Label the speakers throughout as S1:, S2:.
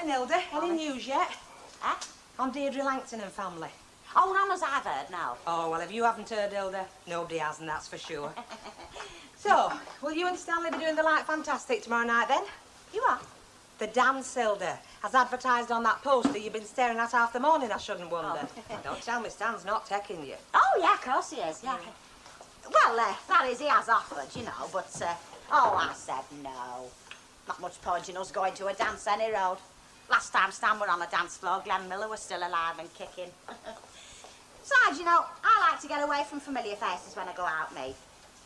S1: Morning, Hilda. Any news yet?
S2: Eh?
S1: On Deirdre Langton and family?
S2: Oh, none as I've heard, no.
S1: Oh, well, if you haven't heard, Hilda, nobody has, and that's for sure. So, will you and Stanley be doing the Light Fantastic tomorrow night, then?
S2: You are?
S1: The dance, Hilda, as advertised on that poster you've been staring at half the morning, I shouldn't wonder.
S2: Oh.
S1: Don't tell me Stan's not taking you.
S2: Oh, yeah, of course he is, yeah. Well, that is, he has offered, you know, but, oh, I said no. Not much point in us going to a dance any road. Last time Stan were on the dance floor, Glenn Miller was still alive and kicking. Besides, you know, I like to get away from familiar faces when I go out, me.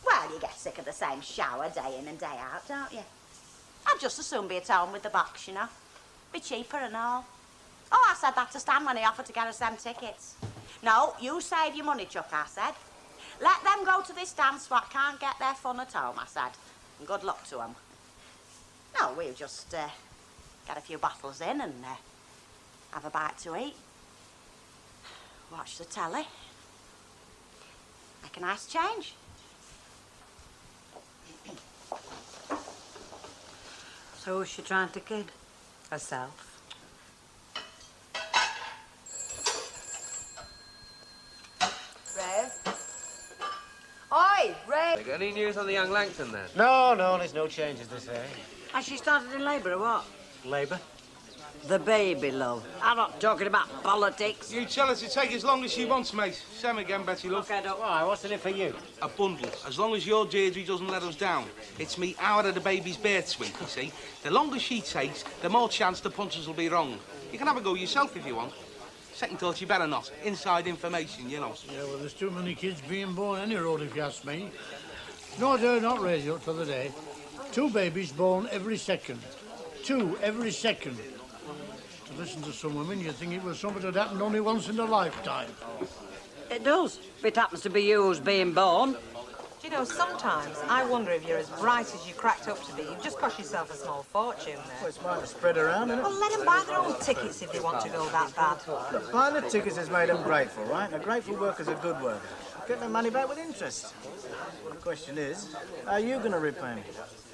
S2: Well, you get sick of the same shower day in and day out, don't you? I'd just as soon be at home with the box, you know. Be cheaper and all. Oh, I said that to Stan when he offered to get us them tickets. No, you save your money, Chuck, I said. Let them go to this dance what can't get their fun at home, I said. And good luck to them. No, we'll just get a few bottles in and have a bite to eat. Watch the telly. Make a nice change.
S1: So who's she trying to kid? Herself.
S3: Oi, Ray!
S4: Got any news on the young Langton then?
S5: No, there's no changes, they say.
S3: Has she started in labour or what?
S5: Labour?
S3: The baby, love. I'm not talking about politics.
S6: You tell her to take as long as she wants, mate. Same again, Betty, love.
S3: Okay, don't.
S5: Why, what's in it for you?
S6: A bundle. As long as your Deirdre doesn't let us down. It's me hour of the baby's birth week, you see. The longer she takes, the more chance the punches will be wrong. You can have a go yourself if you want. Second thought, you better not. Inside information, you know.
S7: Yeah, well, there's too many kids being born any road, if you ask me. No, they're not radio for the day. 2 babies born every second. 2 every second. To listen to some women, you'd think it was something that happened only once in a lifetime.
S3: It does, if it happens to be you who's being born.
S1: Do you know, sometimes I wonder if you're as bright as you cracked up to be. You've just cost yourself a small fortune there.
S5: Well, it's mine to spread around, isn't it?
S1: Well, let them buy their own tickets if they want to go that bad.
S5: Look, buying the tickets has made them grateful, right? A grateful worker's a good worker. Get their money back with interest. The question is, how are you going to repay me?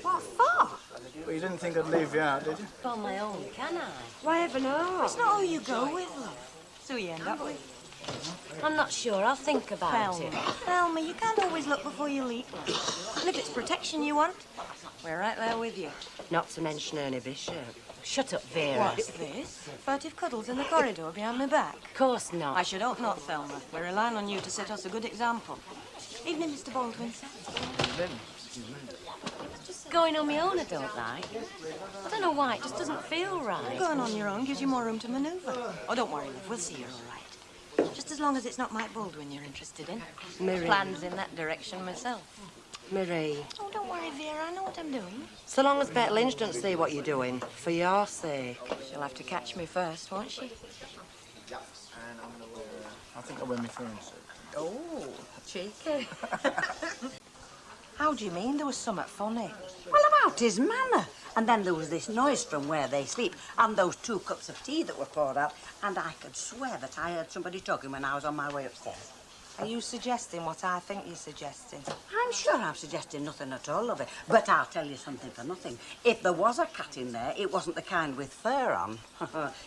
S1: What for?
S5: Well, you didn't think I'd leave you out, did you?
S2: On my own, can I?
S1: Why ever know?
S2: It's not who you go with, love.
S1: So you end up with.
S2: I'm not sure. I'll think about it.
S8: Thelma, you can't always look before you leap. And if it's protection you want, we're right there with you.
S3: Not to mention Ernie Bishop.
S2: Shut up, Vera.
S8: What's this? Furtive cuddles in the corridor behind my back.
S2: Of course not.
S8: I should hope not, Thelma. We're relying on you to set us a good example. Evening, Mr. Baldwin.
S2: Just going on my own I don't like. I don't know why, it just doesn't feel right.
S8: Going on your own gives you more room to manoeuvre. Oh, don't worry, love. We'll see you're all right. Just as long as it's not Mike Baldwin you're interested in.
S3: Marie.
S8: Plans in that direction myself.
S3: Marie.
S8: Oh, don't worry, Vera. I know what I'm doing.
S3: So long as Bet Lynch doesn't see what you're doing, for your sake.
S8: She'll have to catch me first, won't she?
S5: I think I'll wear my phone suit.
S1: Oh, cheeky. How do you mean there was something funny?
S3: Well, about his manner. And then there was this noise from where they sleep, and those 2 cups of tea that were poured out, and I could swear that I heard somebody talking when I was on my way upstairs.
S1: Are you suggesting what I think you're suggesting?
S3: I'm sure I'm suggesting nothing at all, lovey. But I'll tell you something for nothing. If there was a cat in there, it wasn't the kind with fur on.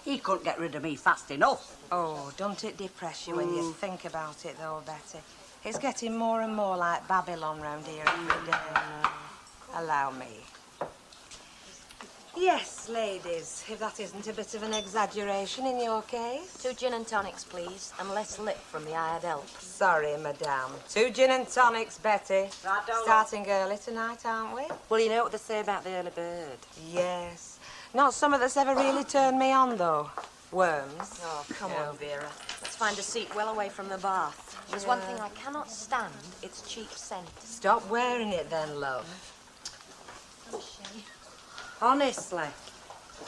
S3: He couldn't get rid of me fast enough.
S1: Oh, don't it depress you when you think about it, though, Betty? It's getting more and more like Babylon round here every day. Allow me. Yes, ladies, if that isn't a bit of an exaggeration in your case.
S2: 2 gin and tonics, please, and less lip from the hired help.
S1: Sorry, madame. 2 gin and tonics, Betty.
S3: Right,
S1: Starting early tonight, aren't we?
S3: Well, you know what they say about the early bird.
S1: Yes. Not something that's ever really turned me on, though. Worms.
S2: Oh, come on, Vera. Let's find a seat well away from the bath. There's one thing I cannot stand, it's cheap scent.
S1: Stop wearing it then, love.
S3: Honestly,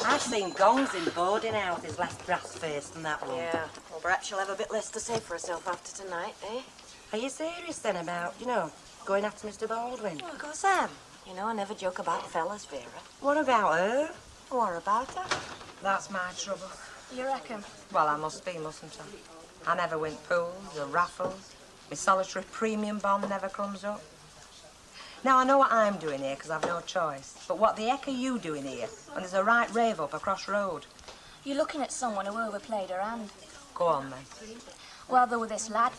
S3: I've seen gongs in boarding houses less brass-faced than that one.
S2: Yeah, well, perhaps she'll have a bit less to say for herself after tonight, eh?
S3: Are you serious then about, going after Mr. Baldwin?
S8: Well, of course I am. You know, I never joke about fellas, Vera.
S1: What about her?
S8: What about her?
S1: That's my trouble.
S8: You reckon?
S1: Well, I must be, mustn't I? I never win pools or raffles. My solitary premium bond never comes up. Now, I know what I'm doing here because I've no choice. But what the heck are you doing here when there's a right rave up across road?
S9: You're looking at someone who overplayed her hand.
S1: Go on, then.
S9: Well, there was this lad,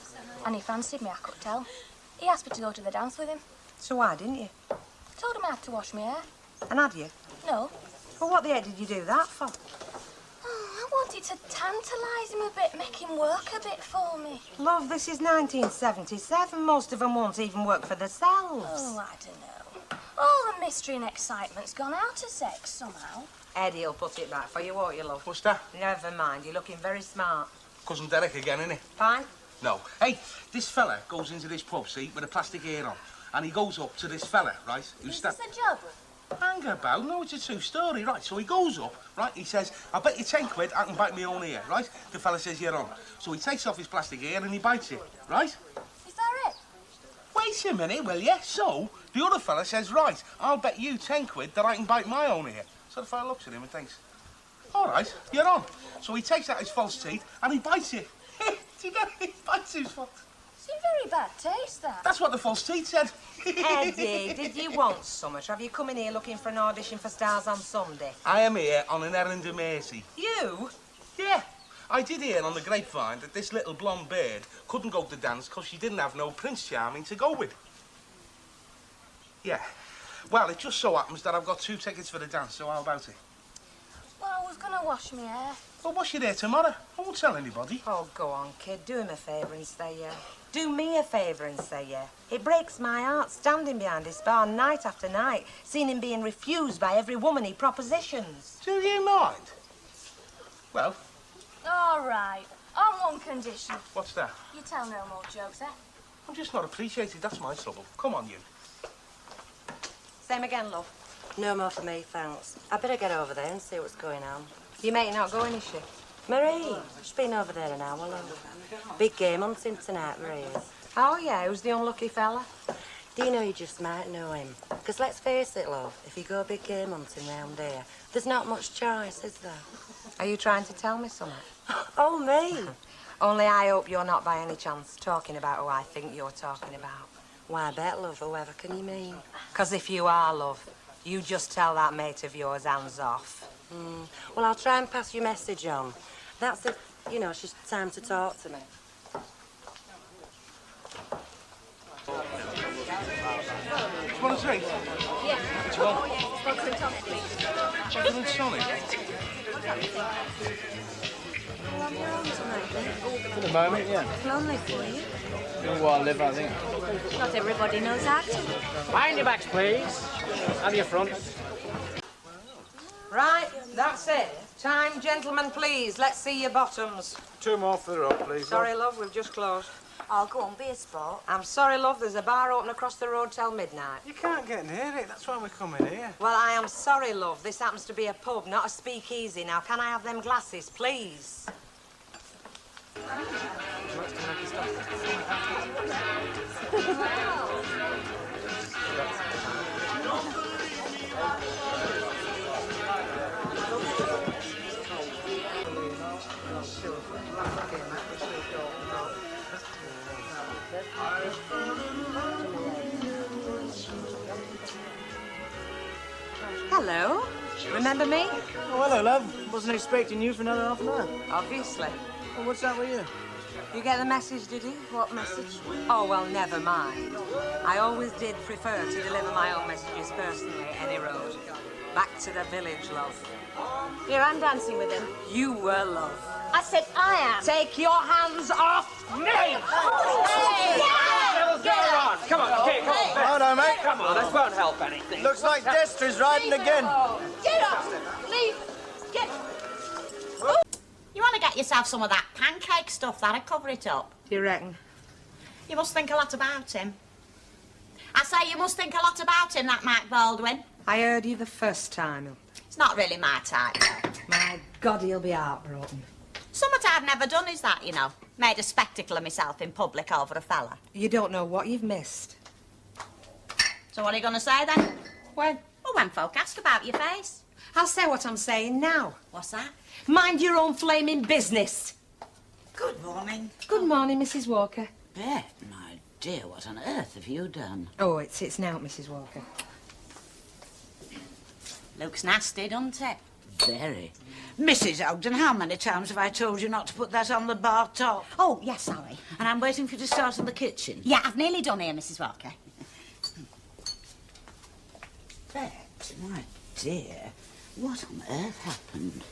S9: and he fancied me, I could tell. He asked me to go to the dance with him.
S1: So why didn't you?
S9: Told him I had to wash my hair.
S1: And had you?
S9: No.
S1: Well, what the heck did you do that for?
S9: I wanted to tantalise him a bit, make him work a bit for me.
S1: Love, this is 1977. Most of them won't even work for themselves.
S9: Oh, I don't know. All the mystery and excitement's gone out of sex somehow.
S1: Eddie'll put it back for you, won't you, love?
S6: What's that?
S1: Never mind, you're looking very smart.
S6: Cousin Derek again, innit?
S1: Fine?
S6: No. Hey, this fella goes into this pub, see, with a plastic hair on. And he goes up to this fella, right?
S9: Is this a job?
S6: Hang about. No, it's a true story, right? So he goes up, right? He says, I bet you 10 quid I can bite my own ear, right? The fella says, you're on. So he takes off his plastic ear and he bites it, right?
S9: Is that it?
S6: Wait a minute, will you? So the other fella says, right, I'll bet you 10 quid that I can bite my own ear. So the fella looks at him and thinks, all right, you're on. So he takes out his false teeth and he bites it. He bites his false.
S9: It's a very bad taste, that.
S6: That's what the false teeth said.
S1: Eddie, did you want something? Have you come in here looking for an audition for Stars on Sunday?
S6: I am here on an errand of mercy.
S1: You?
S6: Yeah. I did hear on the grapevine that this little blonde bird couldn't go to dance because she didn't have no Prince Charming to go with. Yeah. Well, it just so happens that I've got 2 tickets for the dance, so how about it?
S9: Well, I was going to wash my hair.
S6: Well, wash your hair tomorrow. I won't tell anybody.
S1: Oh, go on, kid. Do him a favour and say yeah. Do me a favour and say yeah. It breaks my heart standing behind his bar night after night, seeing him being refused by every woman he propositions.
S6: Do you mind? Well,
S9: All right. On one condition.
S6: what's that?
S9: You tell no more jokes, eh?
S6: I'm just not appreciated. That's my trouble. Come on, you.
S1: Same again, love.
S3: No more for me, thanks. I better get over there and see what's going on.
S1: Your mate not going, is she?
S3: Marie, she's been over there an hour, love. Big game hunting tonight, Marie is.
S1: Oh, yeah, who's the unlucky fella?
S3: Do you know you just might know him? Because let's face it, love, if you go big game hunting round here, there's not much choice, is there?
S1: Are you trying to tell me something?
S3: Oh, me?
S1: Only I hope you're not by any chance talking about who I think you're talking about.
S3: Why, I bet, love, whoever can you mean?
S1: Because if you are, love, you just tell that mate of yours hands off.
S3: Well, I'll try and pass your message on. That's it, you know, she's time to talk to me.
S6: You want a drink?
S9: Yeah.
S6: What do you want?
S9: Vodka and tonic, please.
S6: Chocolate and tonic.
S9: You're on your own tonight, then?
S5: For the moment, yeah.
S9: Lonely for you.
S5: Doing what I live, I think.
S9: Not everybody knows how to.
S10: Behind your backs, please. And your front.
S1: Right, that's it. Time, gentlemen, please. Let's see your bottoms.
S5: 2 more for the road, please.
S1: Sorry, love, we've just closed.
S9: Oh, go on, be a sport.
S1: I'm sorry, love, there's a bar open across the road till midnight.
S5: You can't get near it. That's why we're coming here.
S1: Well, I am sorry, love. This happens to be a pub, not a speakeasy. Now, can I have them glasses, please? Hello. Remember me?
S5: Oh, hello, love. Wasn't expecting you for another half an hour.
S1: Obviously.
S5: Well, what's that with you?
S1: You get the message, did you? What message? Oh, well, never mind. I always did prefer to deliver my own messages personally, any road. Back to the village, love.
S9: Here, I'm dancing with him.
S1: You were, love.
S9: I said I am.
S1: Take your hands off me!
S10: Go on. Come on, okay, come on.
S5: Oh, no, mate.
S10: Come on, this won't help anything.
S5: Looks like Destra's riding again.
S2: Get up! Leave! Get... Oh. You want to get yourself some of that pancake stuff, that'll cover it up.
S1: Do you reckon?
S2: You must think a lot about him. I say you must think a lot about him, that Mark Baldwin.
S1: I heard you the first time.
S2: It's not really my type, though.
S1: My God, he'll be heartbroken.
S2: Something I've never done is that, you know. Made a spectacle of myself in public over a fella.
S1: You don't know what you've missed.
S2: So what are you going to say, then?
S1: When?
S2: Well, when folk ask about your face.
S1: I'll say what I'm saying now.
S2: What's that?
S1: Mind your own flaming business.
S2: Good morning.
S1: Good morning, Mrs. Walker.
S11: Bet, my dear, what on earth have you done?
S1: Oh, it's now, Mrs. Walker.
S2: Looks nasty, doesn't it?
S11: Very. Mrs. Ogden, how many times have I told you not to put that on the bar top?
S2: Oh, yes, sorry.
S11: And I'm waiting for you to start in the kitchen.
S2: Yeah, I've nearly done here, Mrs. Walker.
S11: Bet, my dear, what on earth happened?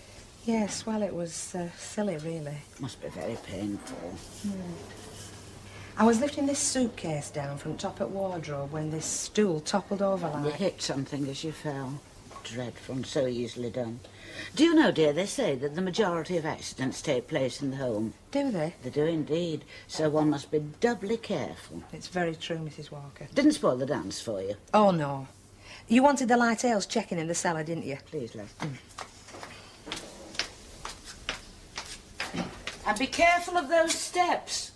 S1: Yes, well, it was silly, really.
S11: Must be very painful.
S1: I was lifting this suitcase down from top at wardrobe when this stool toppled over
S11: You
S1: like...
S11: hit something as you fell. Dreadful and so easily done. Do you know, dear, they say that the majority of accidents take place in the home.
S1: Do they?
S11: They do indeed. So one must be doubly careful.
S1: It's very true, Mrs. Walker.
S11: Didn't spoil the dance for you.
S1: Oh, no. You wanted the light ales checking in the cellar, didn't you?
S11: Please, love. And be careful of those steps.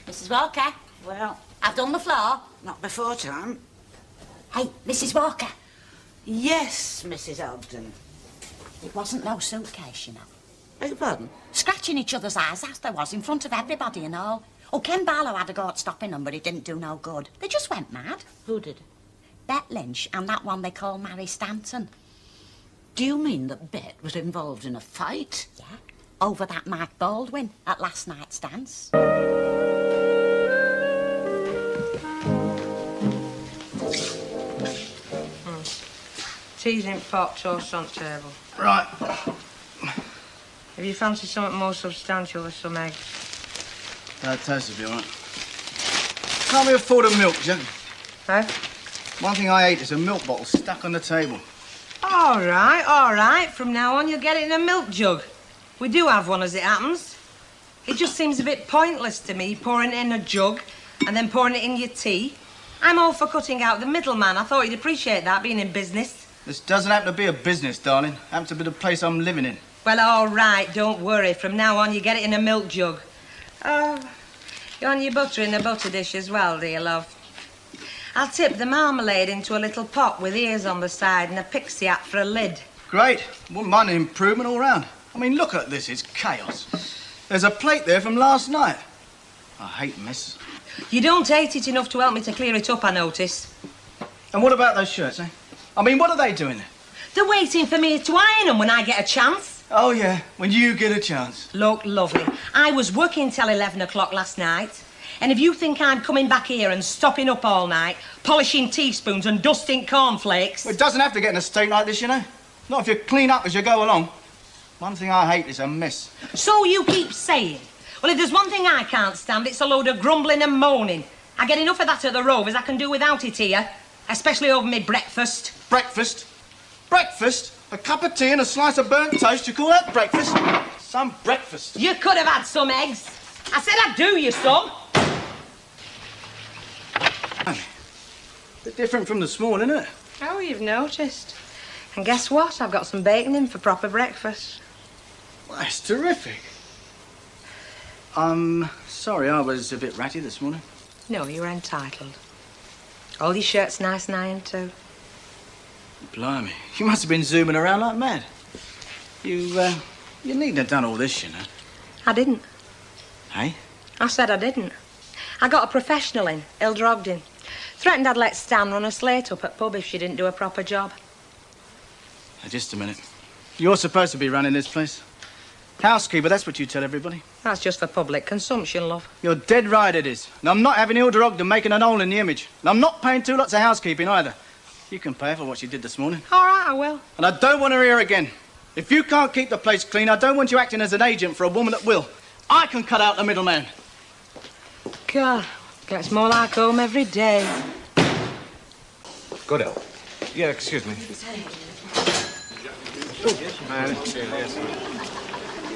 S2: Mrs. Walker,
S11: Well,
S2: I've done the floor.
S11: not before time.
S2: Hey, Mrs. Walker,
S11: Yes, Mrs. Ogden.
S2: it wasn't no suitcase, you know.
S11: Beg your pardon?
S2: Scratching each other's eyes as there was in front of everybody and all. Oh, Ken Barlow had a go at stopping them, but it didn't do no good. They just went mad.
S11: Who did?
S2: Bet Lynch and that one they call Mary Stanton.
S11: Do you mean that Bet was involved in a fight?
S2: Yeah, over that Mike Baldwin at last night's dance.
S1: Tea's in pot, toast on table.
S5: Right.
S1: If you fancy something more substantial, there's some eggs.
S5: That toast will be all right. Can't we afford a milk jug?
S1: Huh?
S5: One thing I hate is a milk bottle stuck on the table.
S1: All right. From now on, you'll get it in a milk jug. We do have one, as it happens. It just seems a bit pointless to me, pouring it in a jug and then pouring it in your tea. I'm all for cutting out the middleman. I thought you'd appreciate that, being in business.
S5: This doesn't happen to be a business, darling. Happens to be the place I'm living in.
S1: Well, all right, don't worry. From now on, you get it in a milk jug. Oh, you want your butter in the butter dish as well, dear love? I'll tip the marmalade into a little pot with ears on the side and a pixie hat for a lid.
S5: Great. Wouldn't mind an improvement all round. I mean, look at this. It's chaos. There's a plate there from last night. I hate mess.
S1: You don't hate it enough to help me to clear it up, I notice.
S5: And what about those shirts, eh? I mean, what are they doing there?
S1: They're waiting for me to iron them when I get a chance.
S5: Oh, yeah, when you get a chance.
S1: Look, lovely, I was working till 11 o'clock last night. And if you think I'm coming back here and stopping up all night, polishing teaspoons and dusting cornflakes...
S5: Well, it doesn't have to get in a state like this, you know. Not if you clean up as you go along. One thing I hate is a mess.
S1: So you keep saying. Well, if there's one thing I can't stand, it's a load of grumbling and moaning. I get enough of that at the Rovers. I can do without it here. Especially over me breakfast.
S5: Breakfast? Breakfast? A cup of tea and a slice of burnt toast, you call that breakfast? Some breakfast.
S1: You could have had some eggs. I said I'd do you some.
S5: Bit different from this morning, isn't it?
S1: Oh, you've noticed. And guess what? I've got some bacon in for proper breakfast.
S5: Well, that's terrific. I'm sorry I was a bit ratty this morning.
S1: No, you're entitled. All your shirts nice and ironed too.
S5: Blimey, you must have been zooming around like mad. You needn't have done all this, you know.
S1: I didn't.
S5: Hey?
S1: I said I didn't. I got a professional in, Hilda Ogden. Threatened I'd let Stan run a slate up at pub if she didn't do a proper job.
S5: Now, just a minute. You're supposed to be running this place. Housekeeper, that's what you tell everybody.
S1: That's just for public consumption, love.
S5: You're dead right it is. And I'm not having Hilda Ogden making an hole in the image. And I'm not paying 2 lots of housekeeping either. You can pay her for what she did this morning.
S1: All right, I will.
S5: And I don't want her here again. If you can't keep the place clean, I don't want you acting as an agent for a woman that will. I can cut out the middleman.
S1: God, gets more like home every day.
S4: Good help. Yeah, excuse me.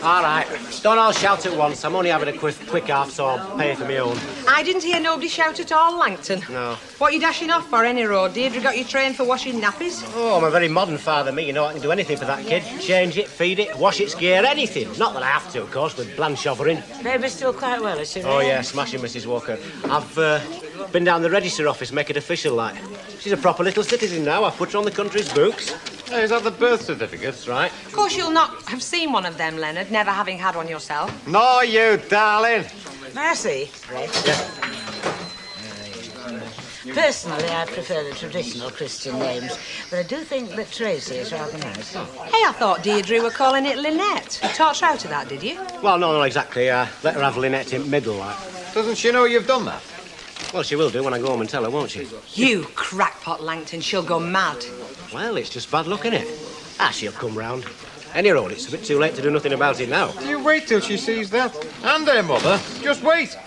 S10: All right, don't all shout at once. I'm only having a quick half, so I'll pay for my own.
S1: I didn't hear nobody shout at all, Langton.
S10: No.
S1: What are you dashing off for any road? Deirdre got you trained for washing nappies?
S10: Oh, I'm a very modern father, me. You know, I can do anything for that kid. Change it, feed it, wash its gear, anything. Not that I have to, of course, with Blanche hovering.
S8: Baby's still quite well, is she?
S10: Oh, yeah, smashing, Mrs. Walker. I've been down the register office, make it official, like. She's a proper little citizen now. I've put her on the country's books.
S4: Hey, is that the birth certificates, right?
S1: Of course you'll not have seen one of them, Leonard, never having had one yourself.
S4: No, you darling.
S8: Mercy.
S11: Personally, I prefer the traditional Christian names, but I do think that Tracy is rather nice.
S1: Hey, I thought Deirdre were calling it Lynette. You taught her out of that, did you?
S10: Well, no, not exactly. Let her have Lynette in middle, like.
S4: Doesn't she know you've done that?
S10: Well, she will do when I go home and tell her, won't she?
S1: You crackpot, Langton. She'll go mad.
S10: Well, it's just bad luck, innit? She'll come round. Any road, it's a bit too late to do nothing about it now.
S4: You wait till she sees that. And their mother. Just wait.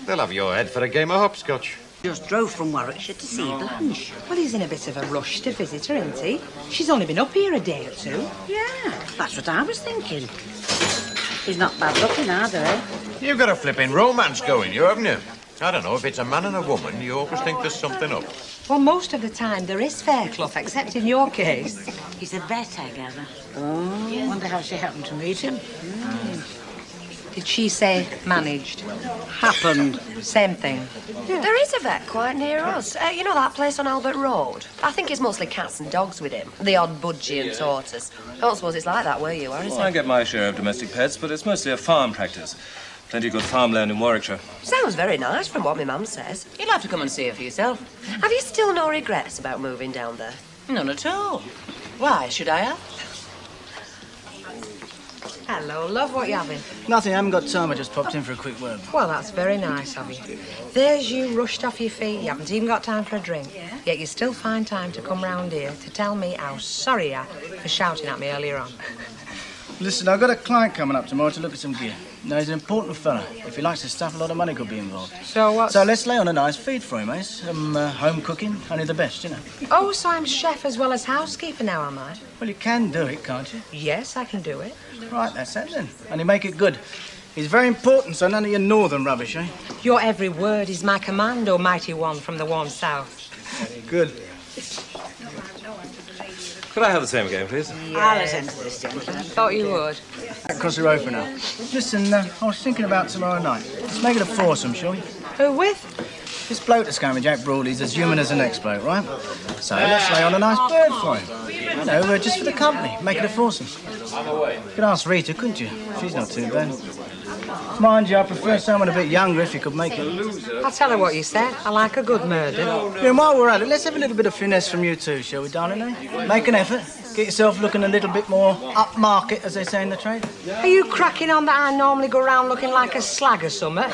S4: They'll have your head for a game of hopscotch.
S3: Just drove from Warwickshire to see Lynch.
S1: Well, he's in a bit of a rush to visit her, isn't he? She's only been up here a day or two.
S3: Yeah, that's what I was thinking. He's not bad looking either, eh?
S4: You've got a flipping romance going, you haven't you? I don't know, if it's a man and a woman, you always think there's something up.
S1: Well, most of the time there is fair clough, except in your case.
S3: He's a vet, I gather.
S11: Oh, wonder how she happened to meet him.
S1: Did she say managed?
S3: Happened.
S1: Same thing.
S8: Yeah. There is a vet quite near us. You know that place on Albert Road? I think it's mostly cats and dogs with him. The odd budgie and tortoise. I don't suppose it's like that where you are, is it?
S12: I get my share of domestic pets, but it's mostly a farm practice. Plenty of good farmland in Warwickshire.
S8: Sounds very nice from what my mum says. You'll have to come and see it for yourself. Have you still no regrets about moving down there?
S11: None at all.
S8: Why, should I have?
S1: Hello, love. What you having?
S5: Nothing, I haven't got time. I just popped in for a quick word.
S1: Well, that's very nice of you. There's you rushed off your feet. You haven't even got time for a drink. Yet you still find time to come round here to tell me how sorry you are for shouting at me earlier on.
S5: Listen, I've got a client coming up tomorrow to look at some gear. Now, he's an important fella. If he likes his stuff, a lot of money could be involved.
S1: So
S5: let's lay on a nice feed for him, eh? Some home cooking, only the best, you know.
S1: Oh, so I'm chef as well as housekeeper now, am I?
S5: Well, you can do it, can't you?
S1: Yes, I can do it.
S5: Right, that's it then. Only make it good. He's very important, so none of your northern rubbish, eh?
S1: Your every word is my command, O mighty one from the warm south.
S5: Good.
S12: Could I have the same again, please?
S11: Yes. I'll attend to this, gentleman.
S1: Thought you would.
S5: Across the road for now. Listen, I was thinking about tomorrow night. Let's make it a foursome, shall we?
S1: Who with?
S5: This bloke that's going with Jack Broadley's as human as the next bloke, right? So let's lay on a nice bird for him. You know, just for the company. Make it a foursome. You could ask Rita, couldn't you? She's not too bad. Mind you, I prefer someone a bit younger if you could make it.
S1: I'll tell her what you said. I like a good murder.
S5: Yeah, and while we're at it, let's have a little bit of finesse from you too, shall we, darling, eh? Make an effort. Get yourself looking a little bit more upmarket, as they say in the trade.
S1: Are you cracking on that I normally go round looking like a slag or something?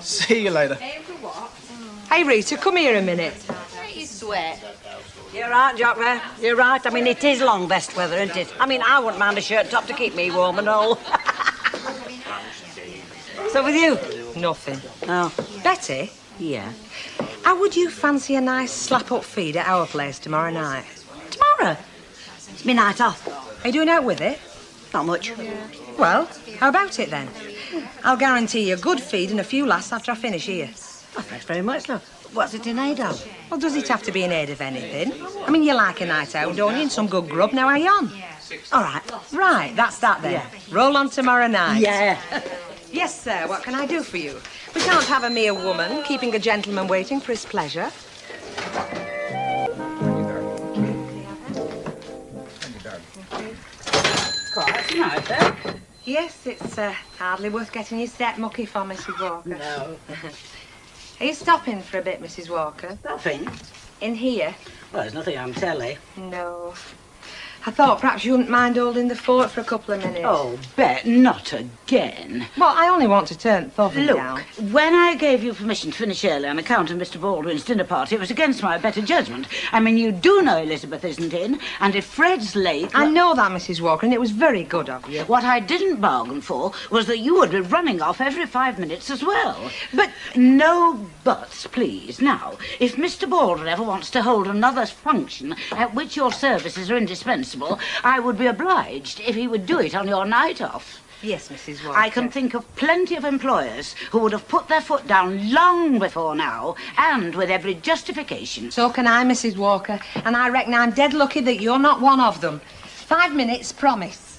S5: See you later.
S1: Hey, Rita, come here a minute.
S2: Don't you sweat?
S3: You're right, Jock, there. You're right. I mean, it is long best weather, isn't it? I mean, I wouldn't mind a shirt top to keep me warm and all. So with you?
S1: Nothing.
S3: Oh.
S1: Betty?
S3: Yeah?
S1: How would you fancy a nice slap-up feed at our place tomorrow night?
S3: Tomorrow? It's my night off.
S1: Are you doing out with it?
S3: Not much.
S1: Well, how about it then? I'll guarantee you a good feed and a few laughs after I finish here.
S3: Oh, thanks very much, love. What's it in aid of?
S1: Well, does it have to be in aid of anything? I mean, you like a night out, don't you? And some good grub. Now, are you on?
S3: All right.
S1: Right, that's that then.
S3: Yeah.
S1: Roll on tomorrow night.
S3: Yeah.
S1: Yes, sir. What can I do for you? We can't have a mere woman keeping a gentleman waiting for his pleasure.
S11: Quite nice, eh?
S1: Yes, it's hardly worth getting your step mucky for, Mrs. Walker.
S11: No.
S1: Are you stopping for a bit, Mrs. Walker?
S11: Nothing.
S1: In here?
S11: Well, there's nothing on telly.
S1: No. I thought perhaps you wouldn't mind holding the fort for a couple of minutes.
S11: Oh, Bet, not again.
S1: Well, I only want to turn the oven
S11: Look,
S1: down.
S11: when I gave you permission to finish early on account of Mr. Baldwin's dinner party, it was against my better judgment. I mean, you do know Elizabeth isn't in, and if Fred's late...
S1: I know that, Mrs. Walker, and it was very good of you.
S11: What I didn't bargain for was that you would be running off every 5 minutes as well. But no buts, please. Now, if Mr. Baldwin ever wants to hold another function at which your services are indispensable, I would be obliged if he would do it on your night off.
S1: Yes, Mrs. Walker.
S11: I can think of plenty of employers who would have put their foot down long before now, and with every justification.
S1: So can I, Mrs. Walker, and I reckon I'm dead lucky that you're not one of them. 5 minutes, promise.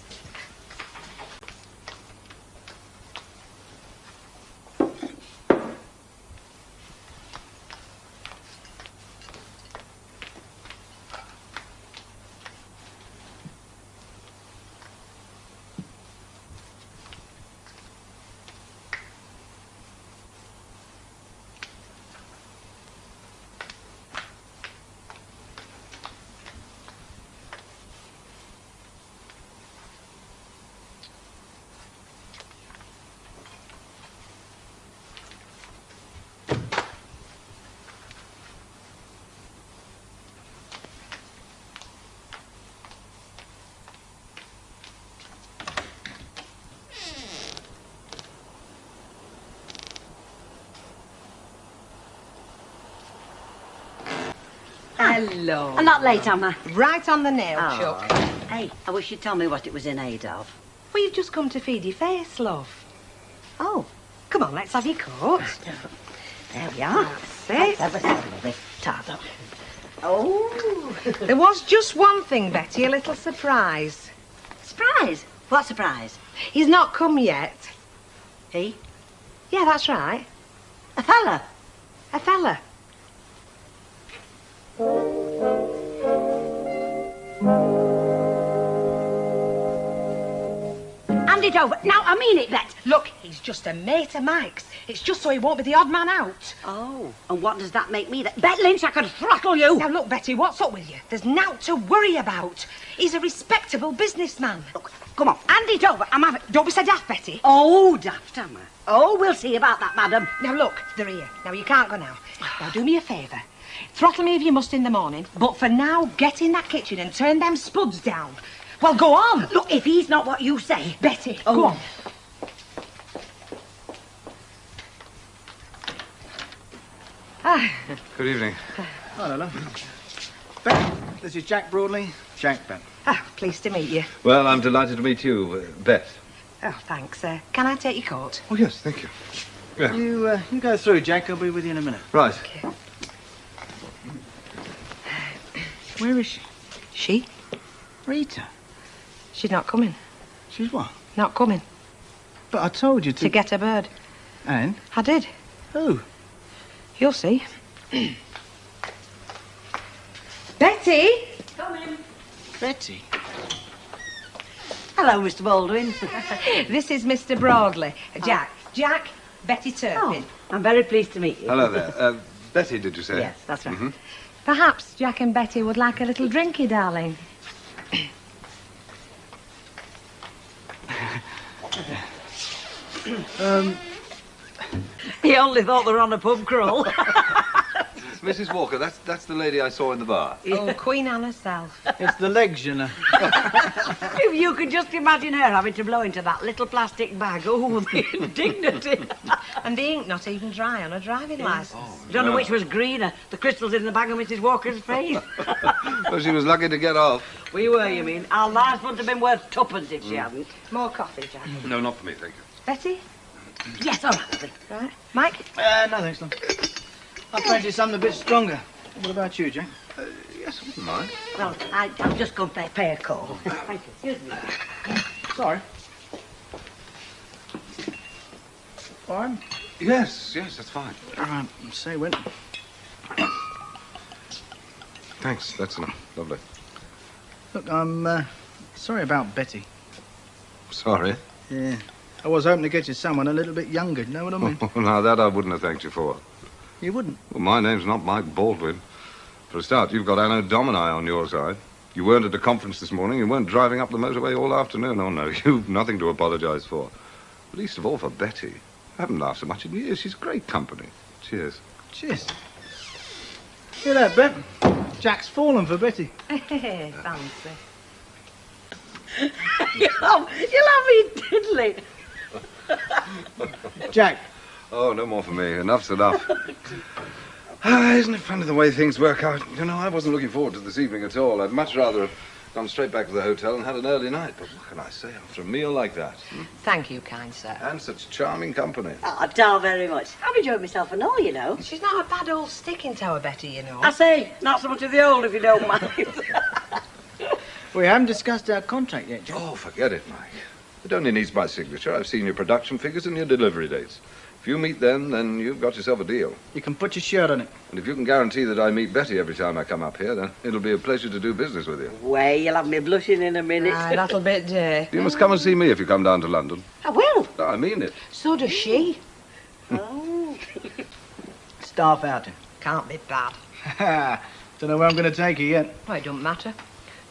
S1: Hello.
S3: I'm not late, am I?
S1: Right on the nail,
S3: Oh.
S1: Chuck.
S3: Hey, I wish you'd tell me what it was in aid of.
S1: Well, you've just come to feed your face, love.
S3: Oh.
S1: Come on, let's have your coat.
S3: There we are.
S1: That's it.
S3: Ever so lovely. Tata. Oh.
S1: There was just one thing, Betty, a little surprise.
S3: Surprise? What surprise?
S1: He's not come yet.
S3: He?
S1: Yeah, that's right.
S3: A fella?
S1: A fella.
S3: Hand it over. Now, I mean it, Bet.
S1: Look, he's just a mate of Mike's. It's just so he won't be the odd man out.
S3: Oh, and what does that make me then? Bet Lynch, I could throttle you.
S1: Now, look, Betty, what's up with you? There's naught to worry about. He's a respectable businessman.
S3: Look, come on, hand it over. I'm having...
S1: Don't be so daft, Betty.
S3: Oh, daft, am I? Oh, we'll see about that, madam.
S1: Now, look, they're here. Now, you can't go now. Now, do me a favour. Throttle me if you must in the morning, but for now, get in that kitchen and turn them spuds down. Well, go on.
S3: Look, if he's not what you say...
S1: Betty, go on.
S4: Good evening.
S5: Hello, love. Bet, this is Jack Broadley. Jack Bet.
S1: Pleased to meet you.
S4: Well, I'm delighted to meet you, Beth.
S1: Oh, thanks. Can I take your coat?
S4: Oh, yes, thank you. Yeah.
S5: You go through, Jack. I'll be with you in a minute.
S4: Right.
S1: Okay.
S5: Where is she?
S1: She?
S5: Rita.
S1: She's not coming.
S5: She's what?
S1: Not coming.
S5: But I told you to...
S1: To get a bird.
S5: And?
S1: I did.
S5: Who?
S1: You'll see. Betty!
S3: Come in.
S5: Betty.
S3: Hello, Mr. Baldwin.
S1: This is Mr. Broadley. Jack. Jack, Betty Turpin.
S3: Oh, I'm very pleased to meet you.
S4: Hello there. Betty, did you say?
S3: Yes, that's right.
S4: Mm-hmm.
S1: Perhaps Jack and Betty would like a little drinky, darling.
S3: He only thought they were on a pub crawl.
S4: Mrs. Walker, that's the lady I saw in the bar.
S1: Oh, Queen Anne herself.
S5: It's the legs, you know.
S3: If you could just imagine her having to blow into that little plastic bag. Oh, the indignity.
S1: And the ink not even dry on a driving licence.
S3: I don't know which was greener, the crystals in the bag of Mrs. Walker's face.
S4: Well, she was lucky to get off.
S3: We were, you mean? Our lives wouldn't have been worth tuppence if she hadn't.
S1: More coffee, Jack.
S4: No, not for me, thank you.
S1: Betty?
S3: Yes, all right.
S1: Right. Mike?
S5: No, thanks, love. I fancy something a bit stronger. What about you, Jack?
S4: Yes, I wouldn't mind.
S3: Well, I'll just go and pay a call. Thank you. Excuse me.
S5: Sorry. Fine.
S4: Yes, that's fine.
S5: All right, say when.
S4: Thanks, that's enough. Lovely.
S5: Look, I'm sorry about Betty.
S4: Sorry.
S5: Yeah. I was hoping to get you someone a little bit younger, you know what I mean?
S4: Now, that I wouldn't have thanked you for.
S5: You wouldn't?
S4: Well, my name's not Mike Baldwin. For a start, you've got Anno Domini on your side. You weren't at a conference this morning. You weren't driving up the motorway all afternoon. Oh, no, you've nothing to apologise for. Least of all for Betty. I haven't laughed so much in years. She's great company. Cheers.
S5: Cheers. Hear that, Bet? Jack's fallen for Betty.
S1: Fancy.
S3: You'll have me diddling.
S5: Jack.
S4: Oh, no more for me. Enough's enough. Isn't it funny the way things work out? You know, I wasn't looking forward to this evening at all. I'd much rather have gone straight back to the hotel and had an early night. But what can I say after a meal like that?
S1: Thank you, kind sir.
S4: And such charming company.
S3: Oh, doll very much. I've enjoyed myself and all, you know.
S1: She's not a bad old sticking tower, Betty, you know.
S3: I say, not so much of the old, if you don't mind.
S5: We haven't discussed our contract yet, Jack.
S4: Oh, forget it, Mike. It only needs my signature. I've seen your production figures and your delivery dates. If you meet them, then you've got yourself a deal.
S5: You can put your shirt on it.
S4: And if you can guarantee that I meet Betty every time I come up here, then it'll be a pleasure to do business with you.
S3: Way, you'll have me blushing in a minute.
S1: Aye, that'll be day.
S4: You must come and see me if you come down to London.
S3: I will.
S4: No, I mean it.
S1: So does she.
S3: Oh.
S5: Staff outing.
S1: Can't be bad.
S5: Don't know where I'm going to take you yet.
S1: Well, it don't matter.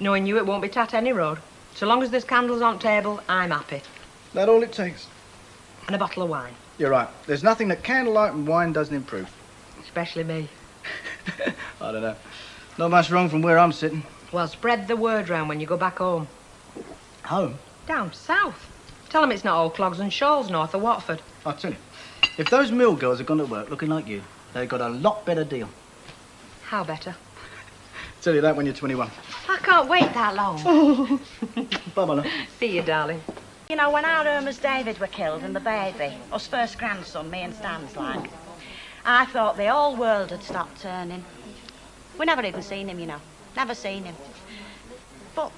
S1: Knowing you, it won't be tat any road. So long as there's candles on table, I'm happy.
S5: That all it takes.
S1: And a bottle of wine.
S5: You're right. There's nothing that candlelight and wine doesn't improve.
S1: Especially me.
S5: I don't know. Not much wrong from where I'm sitting.
S1: Well, spread the word round when you go back home.
S5: Home?
S1: Down south. Tell them it's not all clogs and shawls north of Watford.
S5: I'll tell you. If those mill girls had gone to work looking like you, they'd got a lot better deal.
S1: How better?
S5: Tell you that when you're 21.
S8: I can't wait that long.
S5: Bye-bye, love.
S8: See you, darling.
S2: You know, when our Irma's David were killed and the baby, us first grandson, me and Stan's like, I thought the whole world had stopped turning. We never even seen him, you know. Never seen him. But,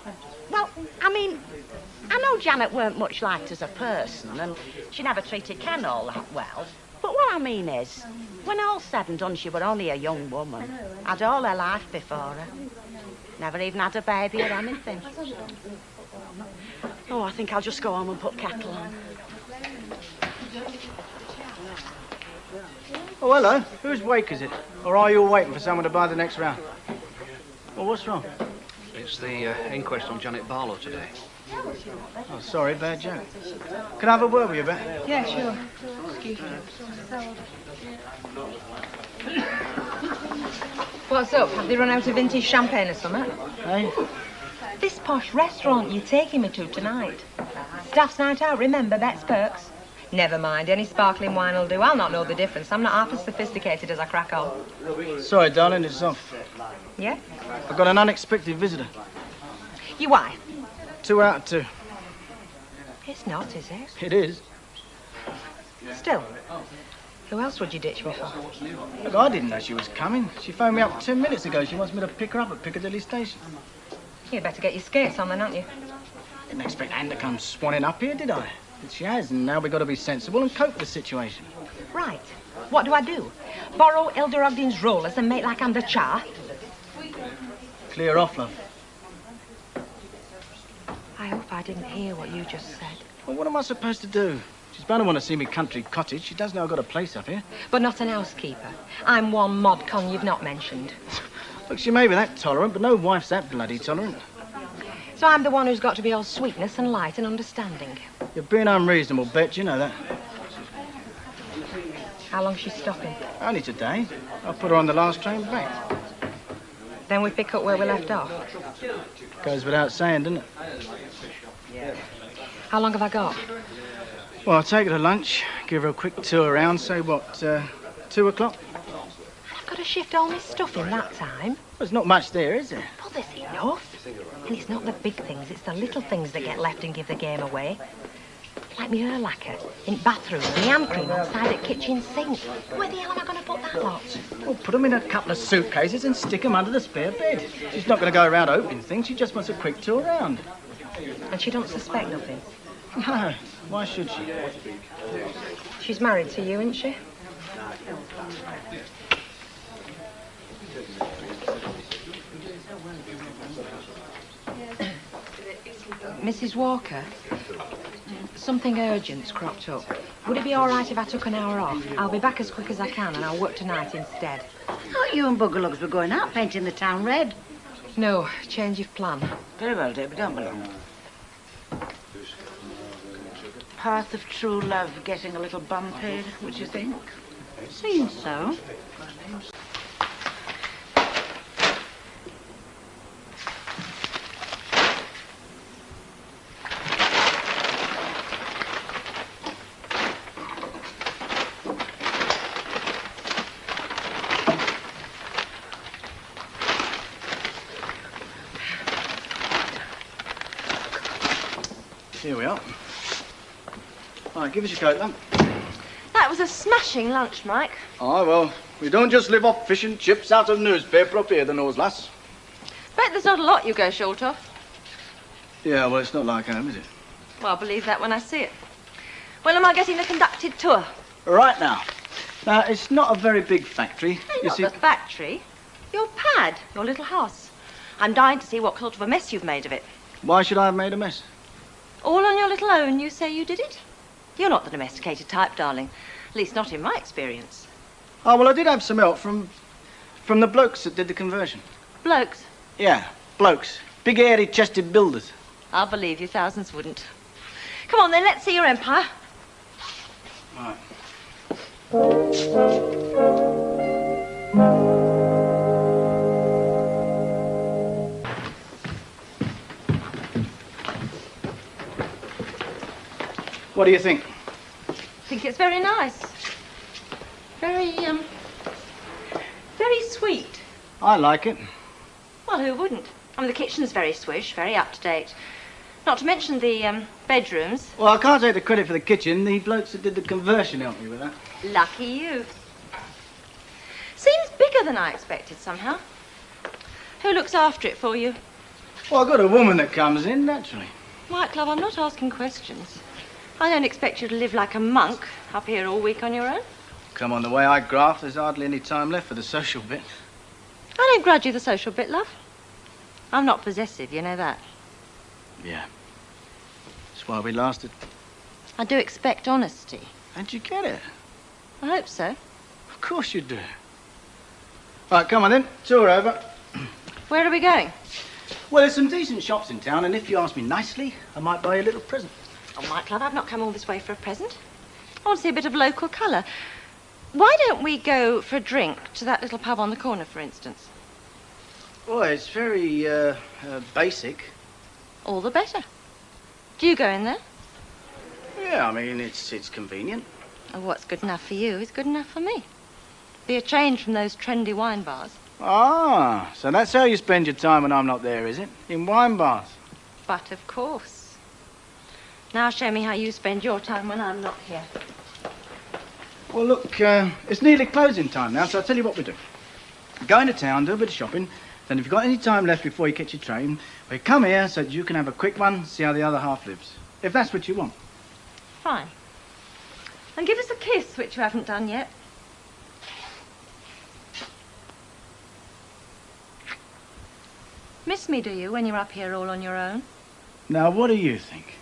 S2: well, I mean, I know Janet weren't much liked as a person, and she never treated Ken all that well. But what I mean is, when all's said and done, she were only a young woman. Had all her life before her. Never even had a baby or anything. Oh, I think I'll just go home and put kettle on.
S5: Oh, hello. Whose wake is it? Or are you all waiting for someone to buy the next round? Well, what's wrong?
S13: It's the inquest on Janet Barlow today.
S5: Oh, sorry, bad joke. Can I have a word with you, Bet?
S1: Yeah, sure. Excuse me. What's up? Have they run out of vintage champagne or something?
S5: Hey?
S1: This posh restaurant you're taking me to tonight. Staff's night out, remember, Bet's perks. Never mind, any sparkling wine will do. I'll not know the difference. I'm not half as sophisticated as I crack on.
S5: Sorry, darling, it's off.
S1: Yeah?
S5: I've got an unexpected visitor.
S1: Your wife?
S5: 2 out of 2.
S1: It's not, is it?
S5: It is.
S1: Still, who else would you ditch me for?
S5: Look, I didn't know she was coming. She phoned me up 10 minutes ago. She wants me to pick her up at Piccadilly Station.
S1: You'd better get your skates on then, hadn't you?
S5: Didn't expect Anne to come swanning up here, did I? But she has, and now we've got to be sensible and cope with the situation.
S1: Right. What do I do? Borrow Elder Ogden's rollers and make like I'm the Char?
S5: Clear off, love.
S1: I hope I didn't hear what you just said.
S5: Well, what am I supposed to do? She's bound to want to see me country cottage. She does know I've got a place up here.
S1: But not an housekeeper. I'm one mod con you've not mentioned.
S5: Look, she may be that tolerant, but no wife's that bloody tolerant.
S1: So I'm the one who's got to be all sweetness and light and understanding.
S5: You're being unreasonable, Bet. You know that.
S1: How long's she stopping?
S5: Only today. I'll put her on the last train back.
S1: Then we pick up where we left off.
S5: Goes without saying, doesn't it?
S1: How long have I got?
S5: Well, I'll take her to lunch, give her a quick tour around, say, what, 2 o'clock?
S1: I've got to shift all my stuff in that time.
S5: There's not much there, is there?
S1: Well, there's enough. And it's not the big things, it's the little things that get left and give the game away. Like me hair lacquer in bathroom, the hand cream outside at kitchen sink. Where the hell am I going to put that lot?
S5: Well, put them in a couple of suitcases and stick them under the spare bed. She's not going to go around opening things, she just wants a quick tour round.
S1: And she don't suspect nothing?
S5: No, why should she?
S1: She's married to you, isn't she? Mrs. Walker, something urgent's cropped up. Would it be all right if I took an hour off? I'll be back as quick as I can and I'll work tonight instead.
S11: Thought you and Buggerlugs were going out painting the town red.
S1: No, change of plan.
S11: Very well, David, don't be long. Path of true love getting a little bum paid, would you think? Seems so.
S5: Here we are. Right, give us your coat, then.
S8: That was a smashing lunch, Mike.
S5: Oh, well, we don't just live off fish and chips out of newspaper up here, the nose lass.
S8: Bet there's not a lot you go short of.
S5: Yeah, well, it's not like home, is it?
S8: Well, I'll believe that when I see it. When am I getting the conducted tour?
S5: Right now. Now, it's not a very big factory.
S8: Hey, not the factory. Your pad, your little house. I'm dying to see what sort of a mess you've made of it.
S5: Why should I have made a mess?
S8: All on your little own, you say you did it? You're not the domesticated type, darling. At least not in my experience.
S5: Oh, well, I did have some help from the blokes that did the conversion.
S8: Blokes?
S5: Yeah, blokes. Big, hairy-chested builders.
S8: I'll believe you, thousands wouldn't. Come on, then, let's see your empire.
S5: Right. What do you think?
S8: I think it's very nice. Very sweet.
S5: I like it.
S14: Well, who wouldn't? I mean, the kitchen's very swish, very up-to-date. Not to mention the bedrooms.
S5: Well, I can't take the credit for the kitchen. The blokes that did the conversion helped me with that.
S14: Lucky you. Seems bigger than I expected, somehow. Who looks after it for you?
S5: Well, I've got a woman that comes in, naturally.
S14: Right, love, I'm not asking questions. I don't expect you to live like a monk up here all week on your own.
S5: Come on, the way I graft, there's hardly any time left for the social bit.
S14: I don't grudge you the social bit, love. I'm not possessive, you know that.
S5: Yeah. That's why we lasted.
S14: I do expect honesty.
S5: How'd you get it?
S14: I hope so.
S5: Of course you do. Right, come on then. Tour over.
S14: Where are we going?
S5: Well, there's some decent shops in town, and if you ask me nicely, I might buy you a little present.
S14: Oh, Mike, love, I've not come all this way for a present. I want to see a bit of local colour. Why don't we go for a drink to that little pub on the corner, for instance?
S5: Well, it's very, basic.
S14: All the better. Do you go in there?
S5: Yeah, I mean, it's convenient.
S14: Oh, what's good enough for you is good enough for me. Be a change from those trendy wine bars.
S5: Ah, so that's how you spend your time when I'm not there, is it? In wine bars?
S14: But of course. Now show me how you spend your time when I'm not here.
S5: Well, look, it's nearly closing time now, so I'll tell you what we do. Go into town, do a bit of shopping, then if you've got any time left before you catch your train, we come here so that you can have a quick one, see how the other half lives. If that's what you want.
S14: Fine. And give us a kiss, which you haven't done yet. Miss me, do you, when you're up here all on your own?
S5: Now, what do you think?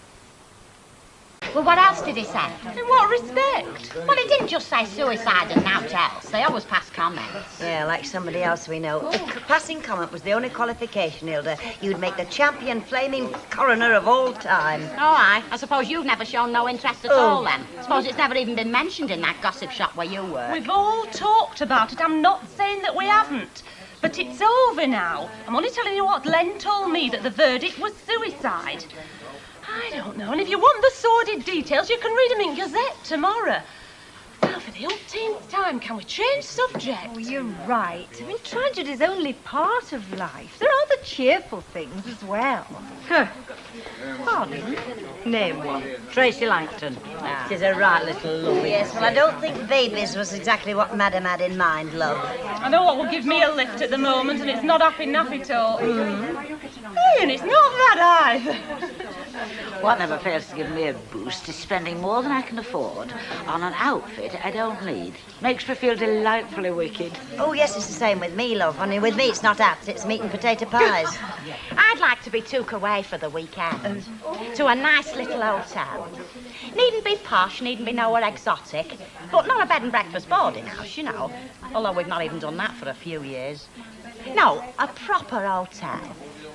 S2: Well, what else did he say?
S14: In what respect?
S2: Well, he didn't just say suicide and naught else. They always pass comments.
S3: Yeah, like somebody else we know. If passing comment was the only qualification, Hilda, you'd make the champion flaming coroner of all time.
S2: Oh, aye. I suppose you've never shown no interest at all, then. Suppose it's never even been mentioned in that gossip shop where you work.
S14: We've all talked about it. I'm not saying that we haven't. But it's over now. I'm only telling you what Len told me, that the verdict was suicide. I don't know, and if you want the sordid details, you can read them in Gazette tomorrow. Now, for the umpteenth time, can we change subject?
S15: Oh, you're right. I mean, tragedy's only part of life. There are the cheerful things as well.
S3: Pardon?
S15: Name one.
S3: Tracy Langton. She's a right little lovey. Yes, well, I don't think babies was exactly what Madam had in mind, love.
S14: I know what will give me a lift at the moment, and it's not Happy Nappy talk. Hey, and it's not that either.
S11: What never fails to give me a boost is spending more than I can afford on an outfit I don't need. Makes me feel delightfully wicked.
S3: Oh, yes, it's the same with me, love. Only with me, it's not hats, it's meat and potato pies.
S2: I'd like to be took away for the weekend to a nice little hotel. Needn't be posh, needn't be nowhere exotic, but not a bed and breakfast boarding house, you know. Although we've not even done that for a few years. No, a proper hotel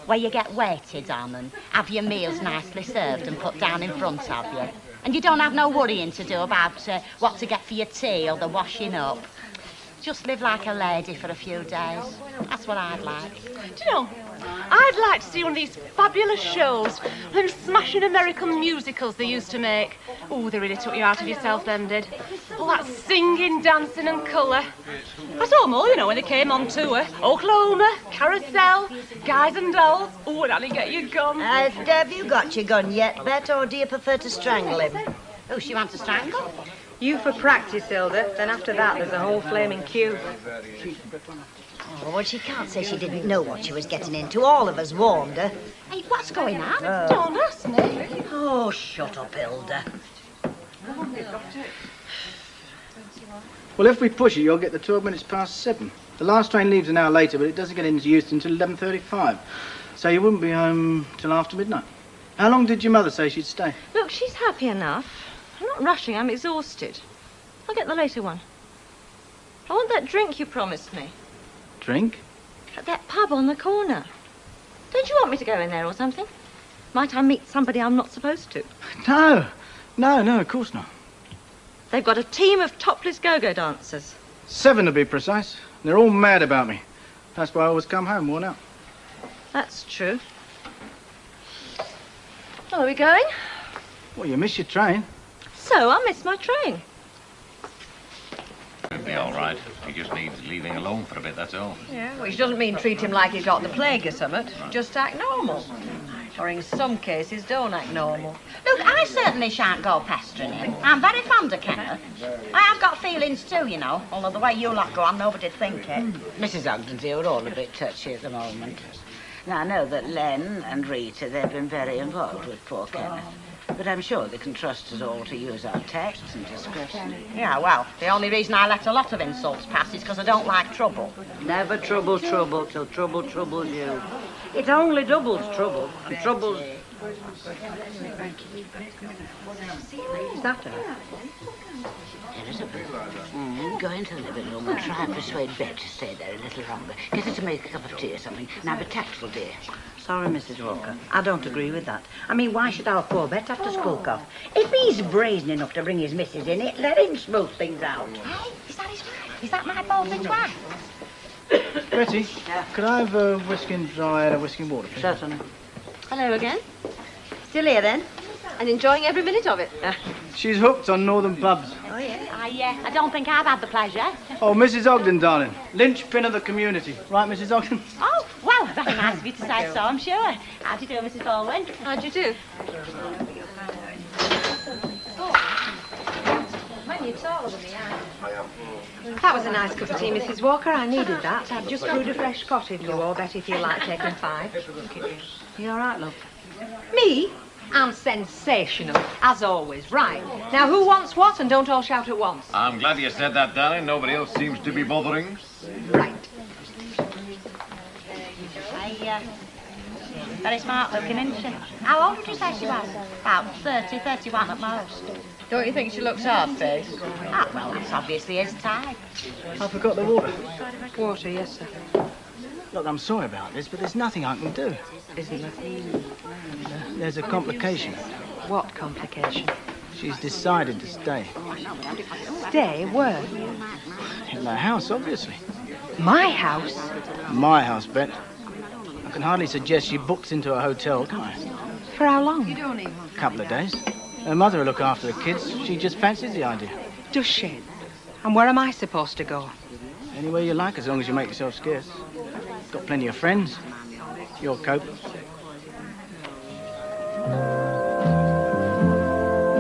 S2: where you get waited on and have your meals nicely served and put down in front of you. And you don't have no worrying to do about what to get for your tea or the washing up. Just live like a lady for a few days. That's what I'd like.
S14: Do you know, I'd like to see one of these fabulous shows, them smashing American musicals they used to make. Oh, they really took you out of yourself, them did. All that singing, dancing and colour. I saw them all, you know, when they came on tour. Oklahoma, Carousel, Guys and Dolls. Oh, and Annie, get your gun.
S3: Have you got your gun yet, Bet, or do you prefer to strangle him?
S2: Who she wants to strangle?
S15: You for practice, Hilda. Then after that, there's a whole flaming queue.
S3: Oh, well, she can't say she didn't know what she was getting into. All of us warned her.
S2: Hey, what's going on?
S14: Don't ask me.
S3: Oh, shut up, Hilda.
S5: Well, if we push it, you'll get the 12 minutes past 7. The last train leaves an hour later, but it doesn't get into Euston until 11:35. So you wouldn't be home till after midnight. How long did your mother say she'd stay?
S14: Look, she's happy enough. I'm not rushing, I'm exhausted. I'll get the later one. I want that drink you promised me.
S5: Drink?
S14: At that pub on the corner. Don't you want me to go in there or something? Might I meet somebody I'm not supposed to?
S5: No, of course not.
S14: They've got a team of topless go-go dancers.
S5: 7 to be precise. They're all mad about me. That's why I always come home worn out.
S14: That's true. Well, are we going?
S5: Well, you miss your train.
S14: So, I missed my train.
S16: be all right. He just needs leaving alone for a bit, that's all.
S8: Yeah, which doesn't mean treat him like he's got the plague or something. Just act normal. Or in some cases, don't act normal.
S2: Look, I certainly shan't go pestering him. I'm very fond of Kenneth. I have got feelings too, you know, although the way you lot go on, nobody'd think it.
S11: Mrs. Ogden's here are all a bit touchy at the moment. Now, I know that Len and Rita, they've been very involved with poor Kenneth. But I'm sure they can trust us all to use our tact and discretion.
S2: Yeah, well, the only reason I let a lot of insults pass is because I don't like trouble.
S3: Never trouble till trouble troubles you. It only doubles trouble, and troubles...
S8: Is that her?
S11: Elizabeth, go into the living room and try and persuade Bet to stay there a little longer. Get her to make a cup of tea or something. Now, be tactful, dear.
S3: Sorry, Mrs. Walker. I don't agree with that. I mean, why should our poor Bet have to skulk off? If he's brazen enough to bring his missus in it, let him smooth things out.
S2: Hey, is that his wife? Is that my balding's wife?
S5: Betty, could I have a whiskey and dry and a whiskey and water, please?
S3: Certainly.
S8: Hello again. Still here, then? And enjoying every minute of it?
S5: She's hooked on northern pubs.
S2: Oh, yeah? I don't think I've had the pleasure.
S5: Oh, Mrs. Ogden, darling. Linchpin of the community. Right, Mrs. Ogden?
S2: Oh, well, very nice of you to say so, I'm sure. How do you do, Mrs. Baldwin?
S8: How'd you do? That was a nice cup of tea, Mrs. Walker. I needed that. I've just brewed a fresh pot if you or Betty feel like taking 5.
S3: You all right, love?
S8: Me? I'm sensational, as always. Right. Now, who wants what, and don't all shout at once.
S16: I'm glad you said that, darling. Nobody else seems to be bothering.
S8: Right.
S2: Very smart looking, isn't she? How old would you say she was? About 30, 31 at most.
S8: Don't you think she looks hard-faced?
S2: Ah, well, that's obviously his type.
S5: I forgot the water.
S8: Water, yes, sir.
S5: Look, I'm sorry about this, but there's nothing I can do.
S8: Isn't there?
S5: There's a complication.
S8: What complication?
S5: She's decided to stay.
S8: Stay where?
S5: In the house, obviously.
S8: My house?
S5: My house, Bet. I can hardly suggest she books into a hotel, can I?
S8: For how long?
S5: A couple of days. Her mother will look after the kids. She just fancies the idea.
S8: Does she? And where am I supposed to go?
S5: Anywhere you like, as long as you make yourself scarce. Got plenty of friends. Your coat.